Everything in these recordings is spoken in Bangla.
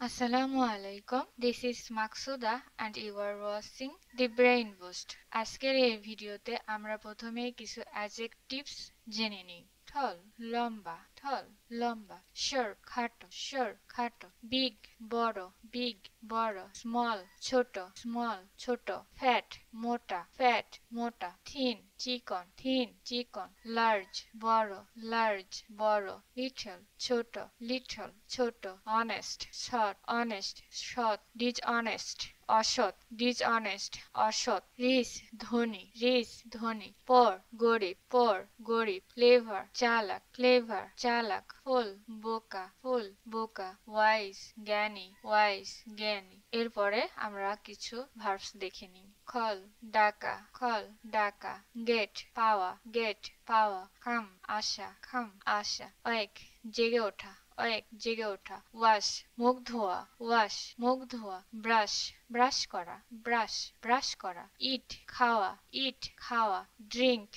Assalamu alaikum. This is Maksuda and you are watching The Brain Boost. আজকের এই ভিডিওতে আমরা প্রথমে কিছু অ্যাডজেক্টিভস জেনে নিই। tall লম্বা, tall লম্বা, short খাটো, big বড়, small ছোট, fat মোটা, thin চিকন, large বড়, little ছোট, honest সৎ, dishonest অসৎ, rich ধনী, poor গরিব, clever full বোকা, wise জ্ঞানী এরপরে আমরা কিছু ভার্বস দেখে নিই। call ডাকা, get পাওয়া, come আসা, awake জেগে ওঠা, wash মুখ ধোয়া, brush করা, eat খাওয়া, drink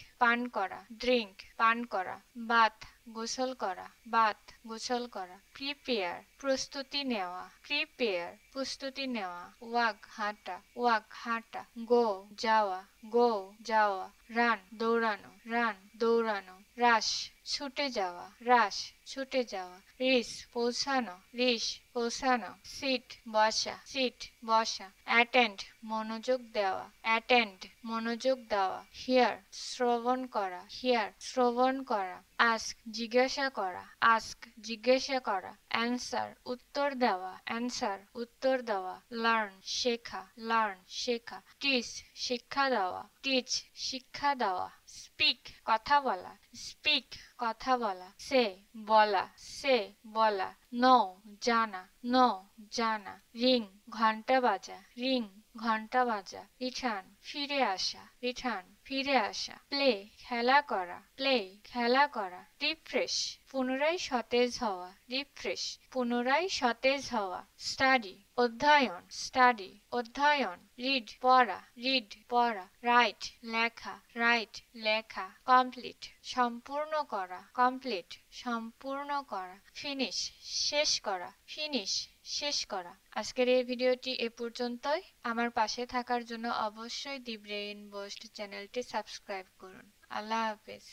পান করা, bath গোসল করা, prepare প্রস্তুতি নেওয়া, walk হাঁটা, go যাওয়া, run দৌড়ানো, rush ছুটে যাওয়া, reach পৌঁছানো, sit বসা, attend মনোযোগ দেওয়া, hear শ্রবণ করা, ask জিজ্ঞাসা করা, answer উত্তর দেওয়া, learn শেখা, teach শিক্ষা দেওয়া, speak কথা বলা, say বলা, know জানা, ring ঘন্টা বাজা, return ফিরে আসা, play খেলা করা, refresh পুনরায় সতেজ হওয়া, study অধ্যয়ন, read পড়া, write লেখা, complete সম্পূর্ণ করা, finish শেষ করা। আজকের এই ভিডিওটি এ পর্যন্তই। আমার পাশে থাকার জন্য অবশ্যই দি ব্রেইন বুস্ট চ্যানেলটি সাবস্ক্রাইব করুন। আল্লাহ হাফেজ।